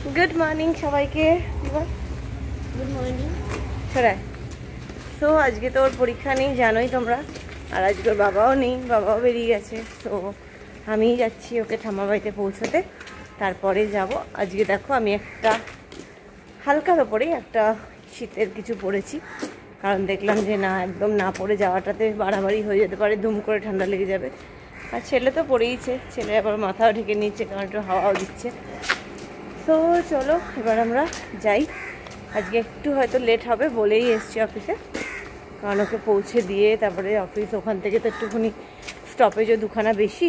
Good morning সবাইকে। Good morning. ছড়ায়। So আজকে তো ওর পরীক্ষা নেই জানোই তোমরা, আর আজকে ওর বাবাও নেই, বাবাও বেরিয়ে গেছে। তো আমিই যাচ্ছি ওকে ঠাম্মা বাড়িতে পৌঁছতে, তারপরে যাব। আজকে দেখো আমি একটা হালকার ওপরেই একটা শীতের কিছু পরেছি, কারণ দেখলাম যে না একদম না পরে যাওয়াটাতে বাড়াবাড়ি হয়ে যেতে পারে, দুম করে ঠান্ডা লেগে যাবে। আর ছেলে তো পরেইছে, ছেলে আবার মাথাও ঢেকে নিচ্ছে কারণ একটু হাওয়াও দিচ্ছে। তো চলো এবার আমরা যাই। আজকে একটু হয়তো লেট হবে বলেই এসছি অফিসে, কারণ ওকে পৌঁছে দিয়ে তারপরে অফিস, ওখান থেকে তো একটুখানি স্টপেজও দুখানা বেশি।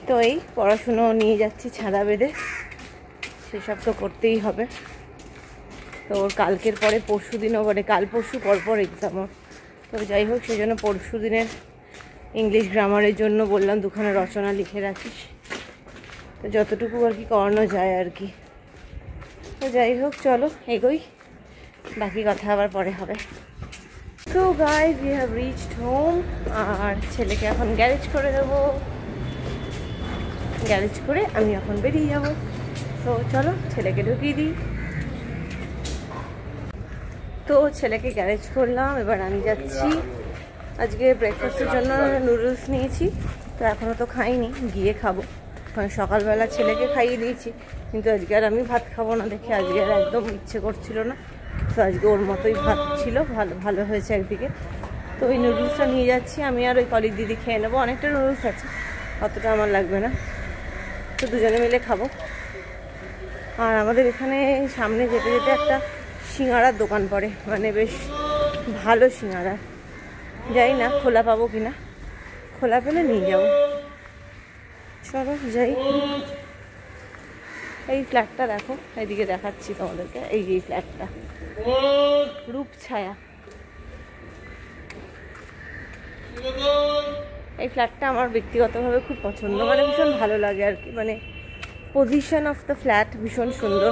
তো এই পড়াশুনো নিয়ে যাচ্ছি ছাদা বেঁধে, সেসব তো করতেই হবে। তো ওর কালকের পরে পরশু দিনও মানে কাল পরশু পরপর এক্সাম ওর। তো যাই হোক, সেই জন্য পরশু দিনের ইংলিশ গ্রামারের জন্য বললাম দুখানা রচনা লিখে রাখিস, তো যতটুকু আর কি করানো যায় আর কি। তো যাই হোক চলো এগোই, বাকি কথা আবার পরে হবে। তো guys we have reached home, আর ছেলেকে এখন গ্যারেজ করে দেবো, গ্যারেজ করে আমি এখন বেরিয়ে যাবো। তো চলো ছেলেকে ঢুকিয়ে দিই। তো ছেলেকে গ্যারেজ করলাম, এবার আমি যাচ্ছি। আজকে ব্রেকফাস্টের জন্য নুডলস নিয়েছি, তো এখনও তো খাইনি, গিয়ে খাবো। কারণ সকালবেলা ছেলেকে খাইয়ে দিয়েছি, কিন্তু আজকে আর আমি ভাত খাবো না দেখে আজকে আর একদম ইচ্ছে করছিল না। তো আজকে ওর মতোই ভাত ছিল, ভালো ভালো হয়েছে একদিকে। তো ওই নুডলসটা নিয়ে যাচ্ছি আমি আর ওই কলিগ দিদি খেয়ে নেবো। অনেকটা নুডলস আছে, অতটা আমার লাগবে না, তো দুজনে মিলে খাবো। আর আমাদের এখানে সামনে যেতে যেতে একটা সিঙাড়ার দোকান পড়ে, মানে বেশ ভালো সিঙাড়া। যাই না খোলা পাবো কিনা, খোলা পেলে নিয়ে যাবো। চলো যাই। এই ফ্ল্যাটটা দেখো, এইদিকে দেখাচ্ছি তোমাদেরকে। এই যে ফ্ল্যাটটা রূপছায়া, এই ফ্ল্যাটটা আমার ব্যক্তিগতভাবে খুব পছন্দ, মানে ভীষণ ভালো লাগে আর কি। মানে পজিশন অফ দ্য ফ্ল্যাট ভীষণ সুন্দর,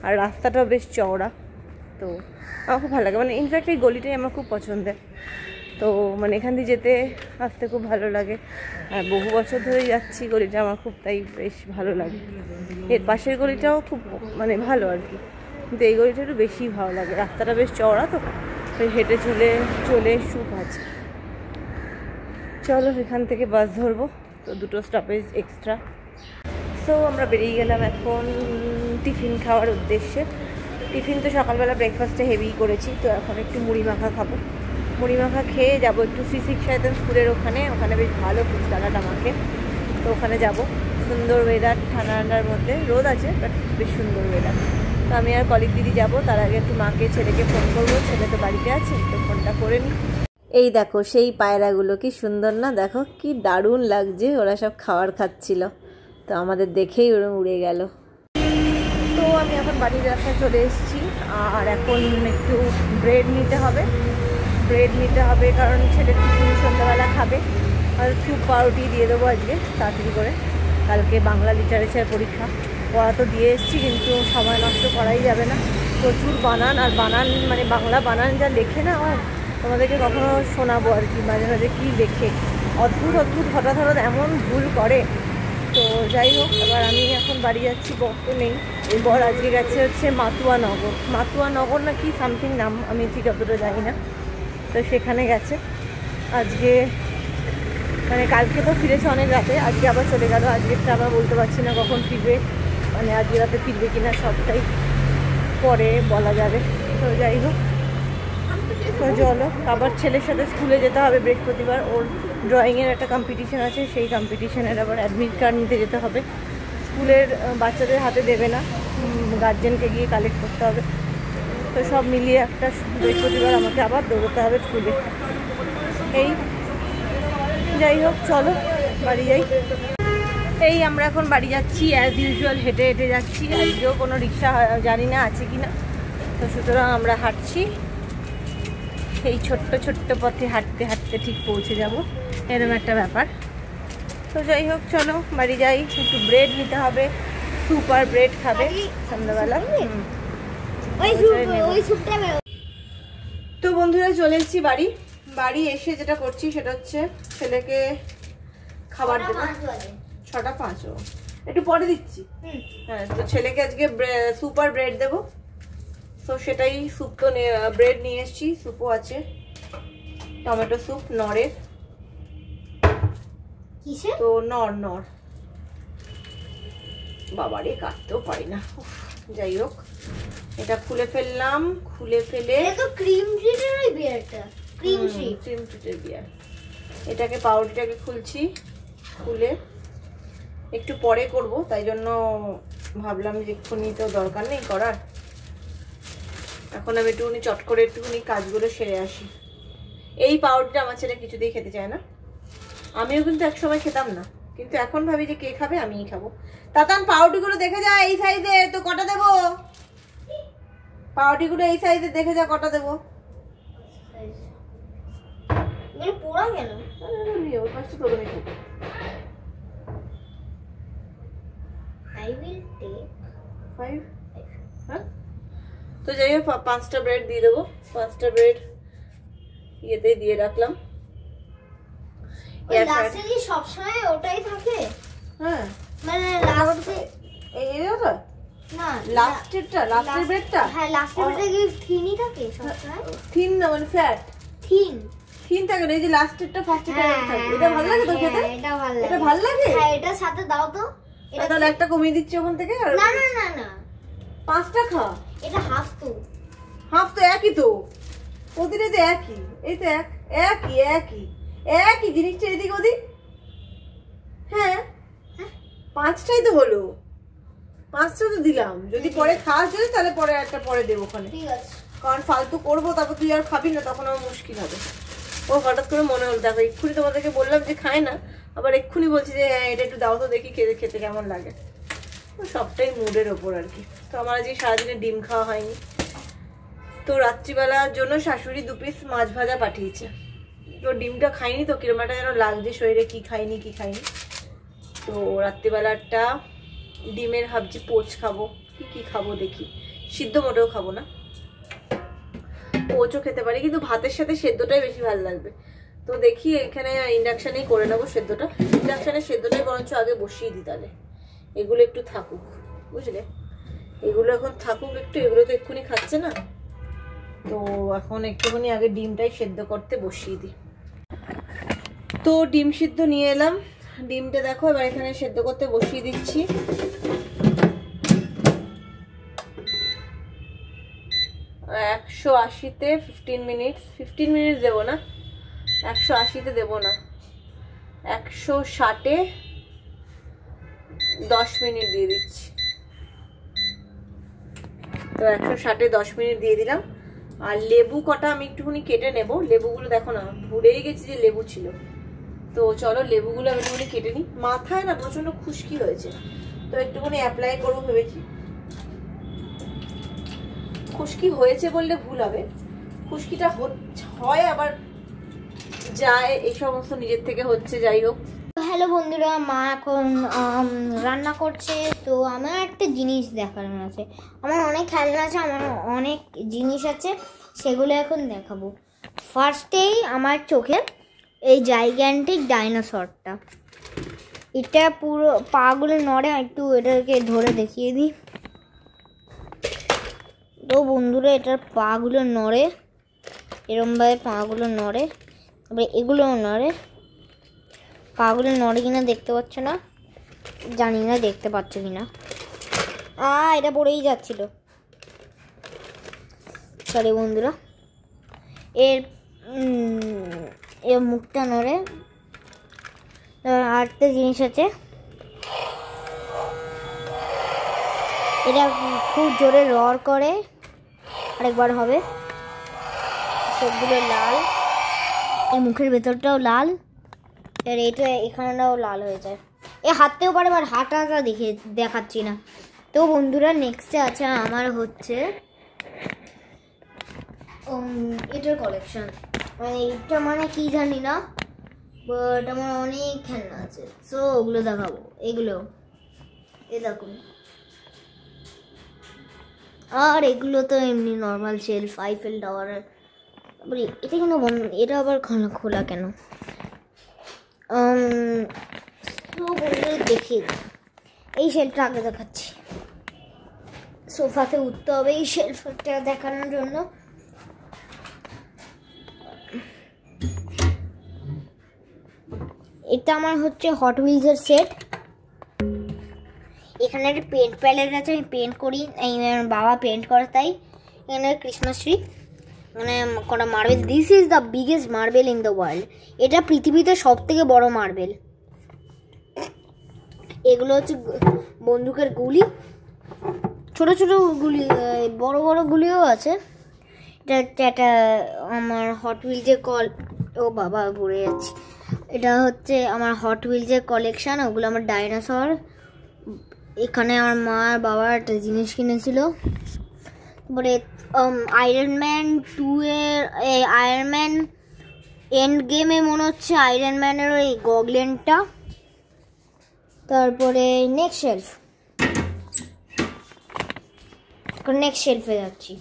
আর রাস্তাটাও বেশ চওড়া, তো আমার খুব ভালো লাগে। মানে ইনফ্যাক্ট এই গলিটাই আমার খুব পছন্দের। তো মানে এখান দিয়ে যেতে আসতে খুব ভালো লাগে, আর বহু বছর ধরেই যাচ্ছি গলিটা আমার খুব, তাই বেশ ভালো লাগে। এর পাশের গলিটাও খুব মানে ভালো আর কি, কিন্তু এই গলিটা একটু বেশি ভালো লাগে। রাস্তাটা বেশ চওড়া, তো হেঁটে চলে সুখ আছে। চলো এখান থেকে বাস ধরবো, তো দুটো স্টপেজ এক্সট্রা। সো আমরা বেরিয়ে গেলাম এখন টিফিন খাওয়ার উদ্দেশ্যে। টিফিন তো সকালবেলা ব্রেকফাস্টে হেভি করেছি, তো এখন একটু মুড়ি মাখা খাবো। মুড়ি মাখা খেয়ে যাবো একটু শ্রী স্কুলের ওখানে, ওখানে বেশ ভালো ফুচকাটা মাখে, তো ওখানে যাব। সুন্দর ওয়েদার, ঠান্ডা ঠান্ডার মধ্যে, রোদ আছে বাট বেশ সুন্দর ওয়েদার। তো আমি আর কলিগ দিদি যাবো, তার আগে একটু মাকে ছেলেকে ফোন করবো, ছেলে তো বাড়িতে আছে, তো ফোনটা করে নিই। এই দেখো সেই পায়রাগুলো কি সুন্দর না, দেখো কি দারুণ লাগছে, ওরা সব খাবার খাচ্ছিল, তো আমাদের দেখেই ওরা উড়ে গেল। তো আমি এখন বাড়ির রাস্তায় চলে এসেছি, আর এখন একটু ব্রেড নিতে হবে কারণ ছেলে টিফিন সন্ধ্যাবেলা খাবে। আর স্যুপ পাউরুটি দিয়ে দেবো আজকে তাড়াতাড়ি করে, কালকে বাংলা লিটারেচার পরীক্ষা। পড়া তো দিয়ে এসেছি, কিন্তু সময় নষ্ট করাই যাবে না। প্রচুর বানান, আর বানান মানে বাংলা বানান যা লেখে না, তোমাদেরকে কখনো শোনাবো আর কি, মাঝে মাঝে কী লেখে, অদ্ভুত হঠাৎ এমন ভুল করে। তো যাই হোক, এবার আমি এখন বাড়ি যাচ্ছি, বক্ত নেই। এরপর আজকে গেছে হচ্ছে মাতুয়ানগর না কি সামথিং নাম, আমি ঠিক অতটা জানি না। তো সেখানে গেছে আজকে, মানে কালকে তো ফিরেছে অনেক রাতে, আজকে আবার চলে গেল। আজকেরটা আবার বলতে পারছি না কখন ফিরবে, মানে আজকে রাতে ফিরবে কিনা সবটাই পরে বলা যাবে। তো যাই হোক, তো চলো আবার ছেলের সাথে স্কুলে যেতে হবে বৃহস্পতিবার, ওর ড্রয়িংয়ের একটা কম্পিটিশান আছে, সেই কম্পিটিশানের আবার অ্যাডমিট কার্ড নিতে যেতে হবে। স্কুলের বাচ্চাদের হাতে দেবে না, গার্জেনকে গিয়ে কালেক্ট করতে হবে। তো সব মিলিয়ে একটা বৃহস্পতিবার আমাকে আবার দৌড়তে হবে স্কুলে। এই যাই হোক চলো বাড়ি যাই। এই আমরা এখন বাড়ি যাচ্ছি, অ্যাজ ইউজুয়াল হেঁটে যাচ্ছি। আজকেও কোনো রিক্সা জানি না আছে কি না, তো সুতরাং আমরা হাঁটছি। এই ছোট্ট পথে হাঁটতে ঠিক পৌঁছে যাব, এরকম একটা ব্যাপার। তো যাই হোক চলো বাড়ি যাই। একটু ব্রেড নিতে হবে, সুপার ব্রেড খাবে সন্ধ্যাবেলা। তো বন্ধুরা চলে এসেছি বাড়ি এসে যেটা করছি সেটা হচ্ছে ছেলেকে খাবার দেবো। 6:05 একটু পরে দিচ্ছি। হ্যাঁ, তো ছেলেকে আজকে সুপার ব্রেড দেবো, তো সেটাই স্যুপ তো ব্রেড নিয়ে এসেছি, স্যুপও আছে, টমেটো স্যুপ নরের। তো নর বাবারে কাটতেও পারি না, যাই হোক এটা খুলে ফেললাম। খুলে ফেলে ক্রিম ট্রিটের বিয়ারটা, ক্রিম ট্রিটের বিয়ার, এটাকে পাউরুটিটাকে খুলছি। খুলে একটু পরে করব, তাই জন্য ভাবলাম যে এক্ষুনি তো দরকার নেই করার, এখন আমি একটুখানি চট করে একটুখানি কাজগুলো সেরে আসি। এই পাউরুটিটা আমার ছেলে কিছুতেই খেতে চায় না, আমিও কিন্তু একসময় খেতাম না, কিন্তু এখন ভাবি যে কে খাবে, আমিই খাবো। তাতান পাউরুটিগুলো দেখে যা এই সাইজে, তো কটা দেবো পাউরুটিগুলো? এই সাইজে দেখে যা কটা দেবো। পোড়া কেন? ওই পাশটা তোর আমি খাবো। হ্যাঁ, তো যাই হোক 5টা ব্রেড দিয়ে দেবো। 5টা ব্রেড ইয়েতে দিয়ে রাখলাম। সবসময় ওটাই থাকে? হ্যাঁ, মানে লাস্টের ব্রেডটা, হ্যাঁ লাস্টের ব্রেডটা কি থিনই থাকে সবসময়? থিন না, মানে ফ্যাট থিন থাকে না, এই যে লাস্টেরটা ফার্স্টে থাকে। এটা ভালো লাগে তো খেতে? এটা ভালো লাগে। হ্যাঁ, এটার সাথে দাও তো। এটা তাহলে একটা কমিয়ে দিচ্ছি ওখান থেকে। আর না না না না, 5টা খা। এটা হাফ তো একই তো, প্রতিটা তো একই। এই তো একই জিনিসটা এদিক ওদিক। হ্যাঁ, 5টাই তো হলো, 5টা তো দিলাম। যদি পরে খাওয়া যায় তাহলে পরে একটা পরে দেবো ওখানে, ঠিক আছে? কারণ ফালতু করবো, তারপর তুই আর খাবি না, তখন আমার মুশকিল হবে। ও হঠাৎ করে মনে হলো, দেখো এক্ষুনি তোমাদেরকে বললাম যে খায় না, আবার এক্ষুনি বলছি যে এটা একটু দাও তো দেখি খেতে কেমন লাগে। সবটাই মুডের ওপর আর কি। তো আমার আজকে সারাদিনে ডিম খাওয়া হয়নি, তো রাত্রিবেলার জন্য শাশুড়ি 2 পিস মাছ ভাজা পাঠিয়েছে। তো ডিমটা খাইনি, তো কিরম একটা যেন লাগছে শরীরে, কি খাইনি। তো রাত্রিবেলাটা ডিমের ভাবছি পোচ খাবো, কি খাবো দেখি। সিদ্ধ মোটেও খাবো না, পোচও খেতে পারি, কিন্তু ভাতের সাথে সেদ্ধটাই বেশি ভালো লাগবে। তো দেখি এখানে ইন্ডাকশানেই করে নেবো সেদ্ধটা। ইন্ডাকশানে সেদ্ধটাই বরঞ্চ আগে বসিয়ে দিই, তাহলে এগুলো একটু থাকুক, বুঝলে? এগুলো এখন থাকুক একটু, এগুলো তো এক্ষুনি খাচ্ছে না, তো এখন একটুখানি আগে ডিমটাই সেদ্ধ করতে বসিয়ে দিই। তো ডিম সিদ্ধ নিয়ে এলাম, ডিমটা দেখো এবার এখানে সেদ্ধ করতে বসিয়ে দিচ্ছি। আর 180-তে 15 মিনিট দেবো না, 180-তে দেবো না, 160-এ 10 মিনিট দিয়ে দিচ্ছি। তো 160-এ 10 মিনিট দিয়ে দিলাম। আর লেবু কটা আমি একটুখানি কেটে নেব। লেবুগুলো দেখো না, ভুলেই গেছি যে লেবু ছিল। তো চলো লেবুগুলো আমি একটুখানি কেটে নিই। মাথায় না প্রচন্ড খুশকি হয়েছে, তো একটুখানি অ্যাপ্লাই করবো ভেবেছি। খুশকি হয়েছে বললে ভুল হবে, খুশকিটা হয় আবার যায়, এই সমস্ত নিজের থেকে হচ্ছে। যাই হোক, হ্যালো বন্ধুরা, মা এখন রান্না করছে। তো আমার একটা জিনিস দেখার আছে, আমার অনেক খেলনা আছে, আমার অনেক জিনিস আছে, সেগুলো এখন দেখাবো। ফার্স্টেই আমার চোখে এই জাইগ্যান্টিক ডাইনোসরটা, এটা পুরো পাগুলো নড়ে, একটু এটাকে ধরে দেখিয়ে দিই। তো বন্ধুরা, এটার পাগুলো নড়ে, এরমভাবে পাগুলো নড়ে, তারপরে এগুলোও নড়ে। পাগুলো নড়ে কিনা দেখতে পাচ্ছ না, জানি না দেখতে পাচ্ছ কিনা। এটা পড়েই যাচ্ছিল, সরি বন্ধুরা। এর মুখটা নড়ে। আরেকটা জিনিস আছে, এটা খুব জোরে রড় করে, আরেকবার হবে। সবগুলো লাল, এই মুখের ভেতরটাও লাল, আর এটা এখানটাও লাল হয়ে যায়। এ হাঁটতেও পারে, আবার হাঁটাটা দেখাচ্ছি না। তো বন্ধুরা, নেক্সটে আছে আমার হচ্ছে এটার কালেকশন। মানে এটা মানে কি জানি না, বাট আমার অনেক খেলনা আছে, সো ওগুলো দেখাবো। এগুলো দেখুন, আর এগুলো তো এমনি নর্মাল শেলফ, আইফেল টাওয়ারের। তারপরে এটা কেন বন্ধ, এটা আবার খোলা কেন? তো বন্ধুরা দেখিয়ে দিই, এই শেলফটা আগে দেখাচ্ছি, সোফাতে উঠতে হবে এই শেলফটা দেখানোর জন্য। এটা আমার হচ্ছে হট হুইলসের সেট। এখানে একটা পেন্ট প্যালেট আছে, আমি পেন্ট করি, আমার বাবা পেন্ট করে, তাই এখানে ক্রিসমাস ট্রি, মানে কটা marble. This is the biggest marble in the world. এটা পৃথিবীতে সব থেকে বড় মার্বেল। এগুলো হচ্ছে বন্দুকের গুলি, ছোট ছোট গুলি, বড় বড় গুলিও আছে। এটা হচ্ছে একটা আমার হট হুইলসের ও বাবা ঘুরে যাচ্ছে। এটা হচ্ছে আমার হট হুইলসের কালেকশন, ওগুলো আমার ডাইনোসর। এখানে আমার মা আর বাবার একটা জিনিস কিনেছিল। তারপরে আয়রন ম্যান 2 এর আয়রন ম্যান এন্ড গেমে মনে হচ্ছে আয়রন ম্যানের ওই গগলেনটা। তারপরে নেক্সট শেলফে যাচ্ছি।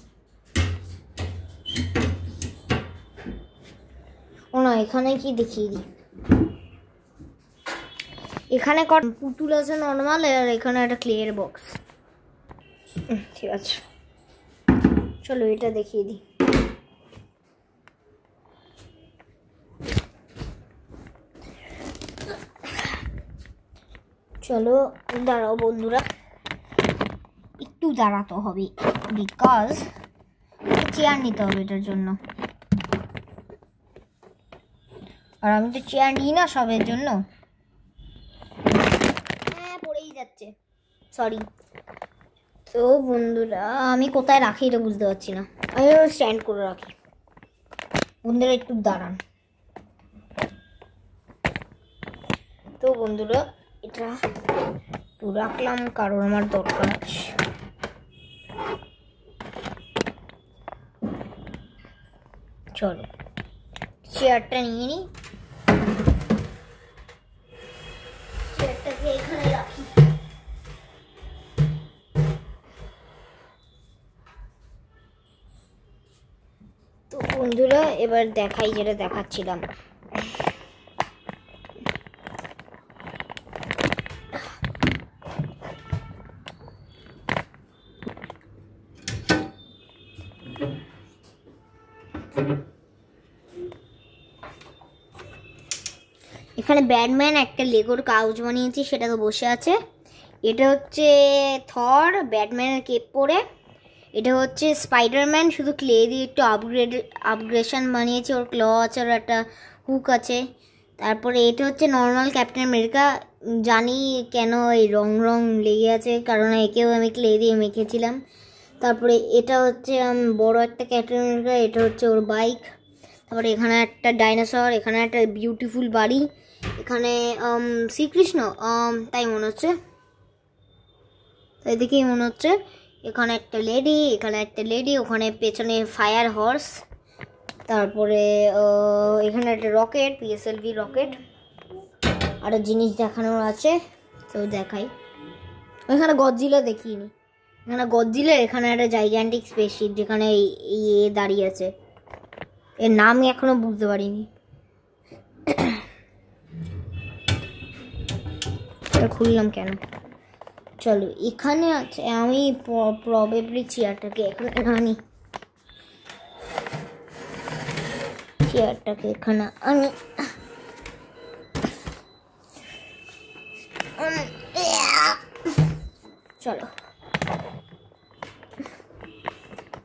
ও না, এখানে কি দেখিয়ে দিই, এখানে পুতুল আছে নর্মাল, আর এখানে একটা ক্লের বক্স। ঠিক আছে, চলো এটা দেখিয়ে দিই। চলো দাঁড়াও বন্ধুরা, একটু দাঁড়াতে হবে, বিকজ চেয়ার নিতে হবে এটার জন্য, আর আমি তো চেয়ার নিই না সবের জন্য। হ্যাঁ, পড়েই যাচ্ছে, সরি। তো বন্ধুরা, আমি কোথায় রাখি এটা বুঝতে পারছি না, আমি স্ট্যান্ড করে রাখি। বন্ধুরা একটু দাঁড়ান। তো বন্ধুরা, এটা একটু রাখলাম কারণ আমার দরকার আছে। চলো চেয়ারটা নিয়ে নিই, চেয়ারটাকে এখানে রাখি। তো বন্ধুরা, এবার দেখাই যেটা দেখাচ্ছিলাম। এখানে ব্যাটম্যান একটা লেগোর কাউচ বানিয়েছি, সেটা তো বসে আছে। এটা হচ্ছে থর, ব্যাটম্যানের কেপ পরে। এটা হচ্ছে স্পাইডারম্যান, শুধু ক্লে দিয়ে একটু আপগ্রেশন বানিয়েছে, ওর ক্ল আছে, ওর একটা হুক আছে। তারপরে এটা হচ্ছে নর্মাল ক্যাপ্টেন আমেরিকা। জানি কেন এই রং রং লেগে আছে, কারণ একেও আমি ক্লে দিয়ে মেখেছিলাম। তারপরে এটা হচ্ছে বড় একটা ক্যাপ্টেন আমেরিকা, এটা হচ্ছে ওর বাইক। তারপরে এখানে একটা ডাইনোসর, এখানে একটা বিউটিফুল বাড়ি, এখানে শ্রীকৃষ্ণ তাই মনে হচ্ছে, তাই দেখেই মনে হচ্ছে। এখানে একটা লেডি, এখানে একটা লেডি, ওখানে পেছনে ফায়ার হর্স। তারপরে এখানে একটা রকেট, পিএসএলভি রকেট। আরও জিনিস দেখানোর আছে, তো দেখাই। এখানে গডজিলা দেখিনি, এখানে গডজিলা, এখানে একটা জাইগ্যান্টিক স্পেসশিপ যেখানে এই দাঁড়িয়ে আছে, এর নাম এখনো বুঝতে পারিনি। খুললাম কেন? চলো এখানে আছে, আমি প্রবেবলি চেয়ারটাকে এখানে আনি, চেয়ারটাকে এখানে আনি। চলো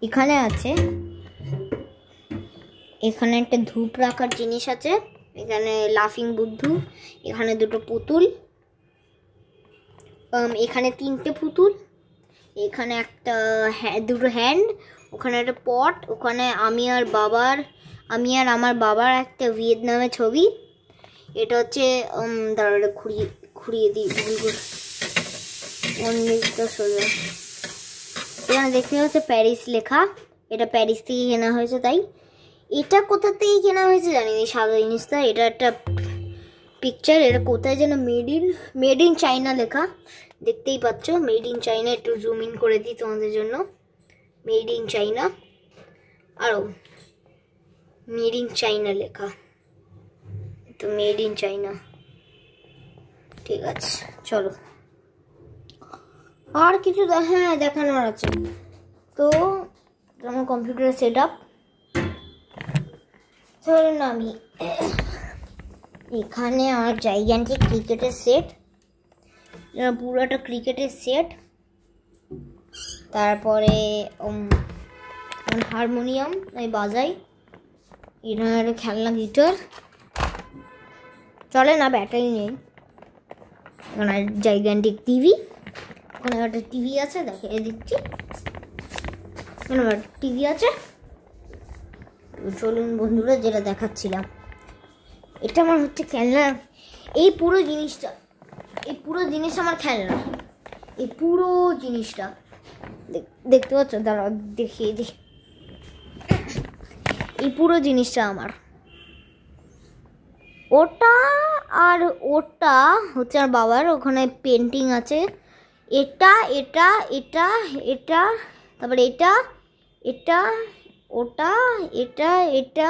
এখানে আছে, এখানে একটা ধূপ রাখার জিনিস আছে, এখানে লাফিং বুদ্ধু, এখানে দুটো পুতুল, এখানে 3টে পুতুল, এখানে একটা দুটো হ্যান্ড, ওখানে একটা পট, ওখানে আমি আর আমার বাবার একটা ভিয়েতনামের ছবি। এটা হচ্ছে দাঁড়াটা ঘুরিয়ে দিই, সোজা। এখানে দেখতে হচ্ছে প্যারিস লেখা, এটা প্যারিস থেকে কেনা হয়েছে। তাই এটা কোথা থেকে কেনা হয়েছে জানি না, সাদা জিনিসটা। এটা একটা পিকচার, এটা কোথায় যেন মেড ইন চাইনা লেখা, দেখতেই পাচ্ছ মেড ইন চাইনা। একটু জুম ইন করে দিই তোমাদের জন্য, মেড ইন চাইনা, আরও মেড ইন চাইনা লেখা, তো মেড ইন চাইনা। ঠিক আছে, চলো আর কিছু হ্যাঁ দেখানোর আছে। তো আমার কম্পিউটারের সেট আপ ধরুন, আমি এখানে আমার জাইগ্যান্টিক ক্রিকেটের সেট, পুরোটা ক্রিকেটের সেট। তারপরে হারমোনিয়াম আমি বাজাই, এখানে খেলনা গিটার চলে না, ব্যাটারি নেই। এখানে জাইগ্যান্টিক টিভি, ওখানে একটা টিভি আছে, দেখিয়ে দিচ্ছি। এখানে টিভি আছে। চলুন বন্ধুরা, যেটা দেখাচ্ছিলাম, এটা আমার হচ্ছে খেলনা। এই পুরো জিনিসটা আমার খেলনা। এই পুরো জিনিসটা দেখতে পাচ্ছ? দাঁড়াও দেখিয়ে দিই। এই পুরো জিনিসটা আমার। ওটা আর ওটা হচ্ছে আমার বাবার, ওখানে পেন্টিং আছে। এটা এটা এটা এটা তারপরে এটা এটা ওটা এটা এটা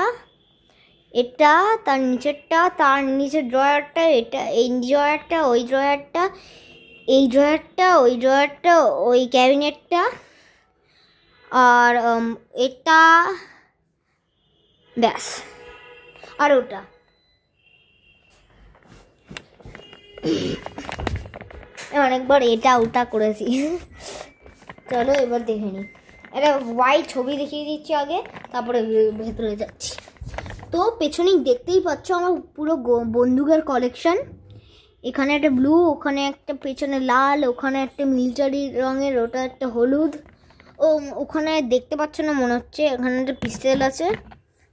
এটা তার নিচেরটা, তার নিচের ড্রয়ারটা, এটা এই ড্রয়ারটা, ওই ড্রয়ারটা, এই ড্রয়ারটা, ওই ড্রয়ারটা, ওই ক্যাবিনেটটা, আর এটা, ব্যাস। আর ওটা অনেকবার এটা ওটা করেছি। চলো এবার দেখে নিই। একটা হোয়াইট ছবি দেখিয়ে দিচ্ছি আগে, তারপরে ভেতরে যাচ্ছি। তো পেছনেই দেখতেই পাচ্ছ আমার পুরো বন্দুকের কালেকশন। এখানে একটা ব্লু, ওখানে একটা পেছনে লাল, ওখানে একটা মিলিটারি রঙের, ওটা একটা হলুদ। ওখানে দেখতে পাচ্ছ না মনে হচ্ছে, এখানে একটা পিস্তল আছে।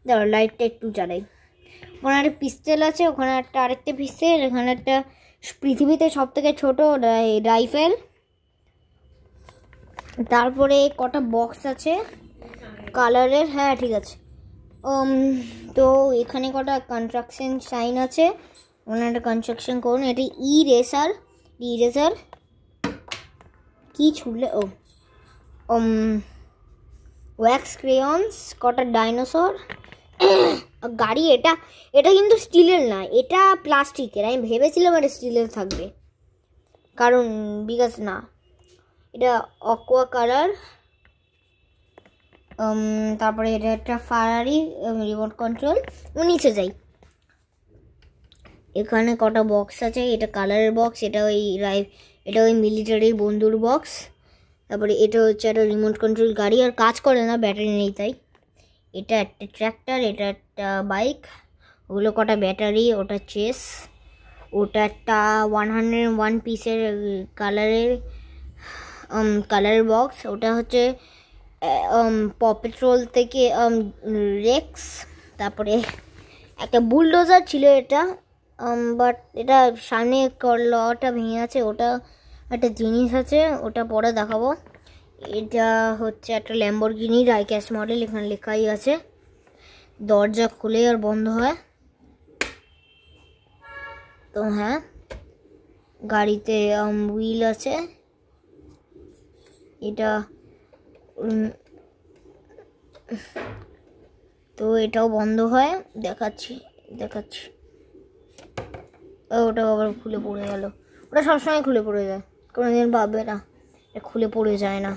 দাঁড়াও লাইটটা একটু জ্বালাই। ওখানে একটা পিস্তল আছে, ওখানে একটা আরেকটা পিস্তল, এখানে একটা পৃথিবীতে সব থেকে ছোটো রাইফেল। তারপরে কটা বক্স আছে কালারের, হ্যাঁ ঠিক আছে। তো এখানে কটা কনস্ট্রাকশন সাইন আছে, ওখানে একটা কনস্ট্রাকশন করুন। এটা ইরেজার কি ছুড়লে, ওয়্যাক্স ক্রেয়ন্স, কটা ডাইনোসর, গাড়ি। এটা কিন্তু স্টিলের না, এটা প্লাস্টিকের। আমি ভেবেছিলাম এটা স্টিলের থাকবে, কারণ বিকজ না, এটা অকোয়া কালার। তারপরে এটা একটা ফারারি রিমোট কন্ট্রোল। নিচে যাই, এখানে কটা বক্স আছে। এটা কালারের বক্স, এটা ওই মিলিটারির বন্দুর বক্স। তারপরে এটা হচ্ছে একটা রিমোট কন্ট্রোল গাড়ি, আর কাজ করে না, ব্যাটারি নেই তাই। এটা একটা ট্র্যাক্টর, এটা একটা বাইক, ওগুলো কটা ব্যাটারি, ওটা চেস, ওটা একটা 101 পিসের কালারের বক্স, ওটা হচ্ছে প পেট্রোল থেকে রেক্স। তারপরে একটা বুলডোজার ছিল এটা, বাট এটা সামনে লটা ভেঙে আছে, ওটা একটা জিনিস আছে, ওটা পরে দেখাবো। এটা হচ্ছে একটা ল্যাম্বরগিনি ডাইক্যাশ মডেল, এখানে লেখাই আছে। দরজা খুলে আর বন্ধ হয়। তো হ্যাঁ, গাড়িতে হুইল আছে। এটা তো এটাও বন্ধ হয়, দেখাচ্ছি। ওটা আবার খুলে পড়ে গেল। ওটা সবসময় খুলে পড়ে যায়, কোনোদিন ভাববে না এটা খুলে পড়ে যায় না।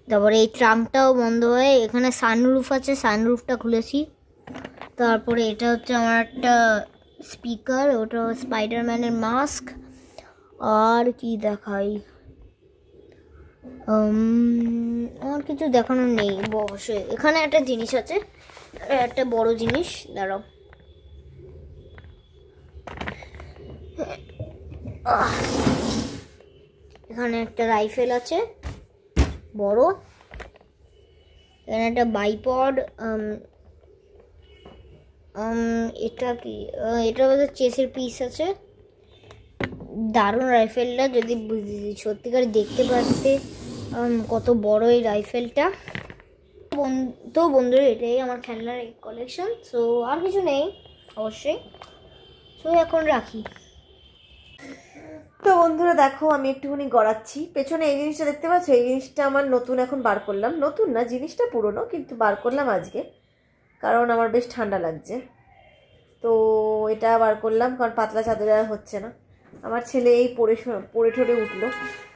তারপরে এই ট্রাঙ্কটাও বন্ধ হয়। এখানে সানরুফ আছে, সানরুফটা খুলেছি। তারপরে এটা হচ্ছে আমার একটা স্পিকার, ওটা স্পাইডারম্যানের মাস্ক। আর কি দেখাই, আর কিছু দেখানোর নেই অবশ্যই। এখানে একটা জিনিস আছে, একটা বড় জিনিস, দাঁড়াও। এখানে একটা রাইফেল আছে বড়। এখানে একটা বাইপড, এটা কি, এটা বোধহয় চেসের পিস আছে। দারুণ রাইফেলটা, যদি সত্যিকার দেখতে পারতে কত বড় এই রাইফেলটা। তো বন্ধুরা, এটাই আমার খেলনার কালেকশন। সো আর কিছু নেই অবশ্যই। সো এখন রাখি। তো বন্ধুরা দেখো, আমি একটুখানি গড়াচ্ছি। পেছনে এই জিনিসটা দেখতে পাচ্ছ, এই জিনিসটা আমার নতুন, এখন বার করলাম। নতুন না, জিনিসটা পুরনো, কিন্তু বার করলাম আজকে, কারণ আমার বেশ ঠান্ডা লাগছে। তো এটা বার করলাম, কারণ পাতলা চাদরে আর হচ্ছে না। আমার ছেলে এই পড়ে ঠরে উঠলো।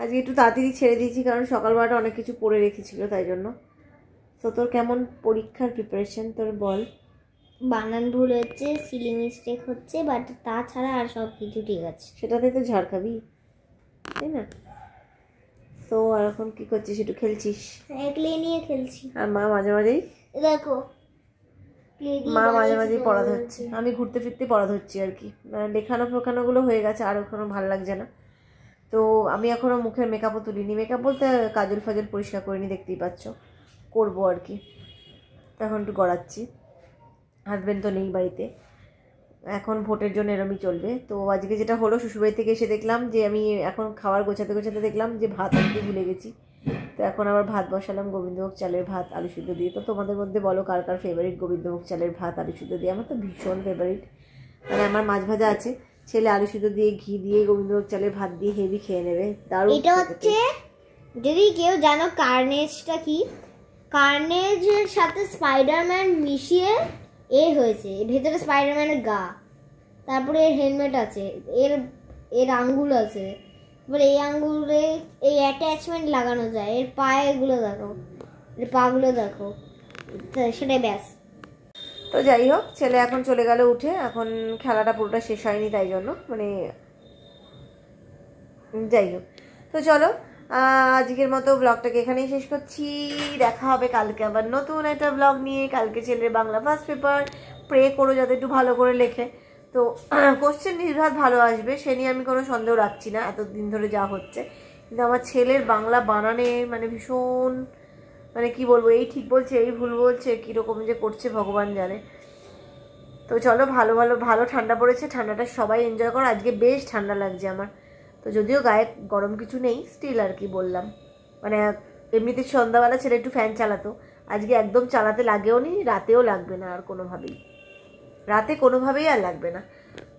আজকে একটু তাড়াতাড়ি ছেড়ে দিয়েছি কারণ সকালবেলাটা অনেক কিছু পড়ে রেখেছিল তাই জন্য। তো তোর কেমন পরীক্ষার প্রিপারেশন তোর বল? বানান ভুল হচ্ছে, সিলি মিস্টেক হচ্ছে, বাট তাছাড়া আর সব কিছু ঠিক আছে। সেটাতে তো ঝাড় খাবি তাই না? তো আর এখন কি করছিস? একটু খেলছিস? ক্লে নিয়ে খেলছি। আর মা মাঝে মাঝেই দেখো মা মাঝে মাঝেই পড়া ধরছে, আমি ঘুরতে ফিরতে পড়া ধরছি আর কি। লেখানো ফোখানোগুলো হয়ে গেছে, আর এখনও ভালো লাগছে না। তো আমি এখনও মুখের মেকআপও তুলিনি, মেকআপ বলতে কাজল ফাজল পরিষ্কার করিনি, দেখতেই পাচ্ছ, করবো আর কি। তো এখন একটু গড়াচ্ছি, হাজব্যান্ড তো নেই বাড়িতে, এখন ভোটের জন্য এরমই চলবে। তো আজকে যেটা হলো, শ্বশুরবাড়ি থেকে এসে দেখলাম যে আমি এখন খাবার গোছাতে গোছাতে দেখলাম যে ভাত আনতে ভুলে গেছি। তো এখন আবার ভাত বসালাম, গোবিন্দভোগ চালের ভাত আলু সিদ্ধ দিয়ে। তো তোমাদের মধ্যে বলো কার কার ফেভারিট গোবিন্দভোগ চালের ভাত আলু সিদ্ধ দিয়ে? আমার তো ভীষণ ফেভারিট। মানে আমার মাছ ভাজা আছে, ছেলে আলু সিদ্ধ দিয়ে ঘি দিয়ে গোবিন্দভোগ চালের ভাত দিয়ে হেভি খেয়ে নেবে, দারুণ। এটা হচ্ছে, যদি কেউ জানো কার্নেজটা কি, কার্নেজের সাথে স্পাইডারম্যান মিশিয়ে হয়েছে। ভেতরে স্পাইডারম্যানের গা, তারপরে এর হেলমেট আছে, এর আঙ্গুল আছে, এবার এই আঙ্গুলে এই অ্যাটাচমেন্ট লাগানো যায়। এর পায়েগুলো দেখো, এর পাগুলো দেখো, সেটাই ব্যাস। তো যাই হোক, ছেলে এখন চলে গেল উঠে, এখন খেলাটা পুরোটা শেষ হয়নি তাই জন্য, মানে যাই হোক। তো চলো আজকের মতো ব্লগটাকে এখানেই শেষ করছি। দেখা হবে কালকে আবার নতুন একটা ব্লগ নিয়ে। কালকে ছেলের বাংলা ফার্স্ট পেপার, প্রে করো যাতে একটু ভালো করে লেখে। তো কোশ্চেন নির্ঘাত ভালো আসবে, সে নিয়ে আমি কোনো সন্দেহ রাখছি না, এতদিন ধরে যা হচ্ছে। কিন্তু আমার ছেলের বাংলা বানানে মানে ভীষণ, মানে কি বলবো, এই ঠিক বলছে এই ভুল বলছে, কীরকম যে করছে ভগবান জানে। তো চলো, ভালো ঠান্ডা পড়েছে, ঠান্ডাটা সবাই এনজয় করো। আজকে বেশ ঠান্ডা লাগছে আমার, তো যদিও গায়ে গরম কিছু নেই, স্টিল আর কি বললাম। মানে এমনিতে সন্ধ্যাবেলা ছেলে একটু ফ্যান চালাতো, আজকে একদম চালাতে লাগেও নি, রাতেও লাগবে না আর কোনোভাবেই আর লাগবে না।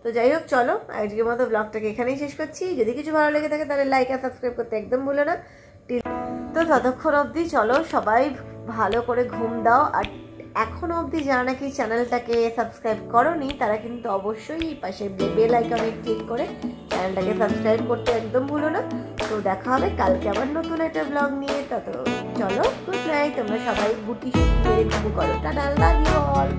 তো যাই হোক, চলো আজকের মতো ব্লগটাকে এখানেই শেষ করছি। যদি কিছু ভালো লেগে থাকে তাহলে লাইক আর সাবস্ক্রাইব করতে একদম ভুলো না। তো ততক্ষণ অবধি চলো সবাই ভালো করে ঘুম দাও। আর এখনও অবধি যারা নাকি চ্যানেলটাকে সাবস্ক্রাইব করোনি তারা কিন্তু অবশ্যই পাশে বেল আইকনে ক্লিক করে চ্যানেলটাকে সাবস্ক্রাইব করতে একদম ভুলো না। তো দেখা হবে কালকে আবার নতুন একটা ব্লগ নিয়ে। তত চলো, গুড নাইট, তোমরা সবাই গুটি সুটি মেরে ঘুমু করো। Tata, love you all.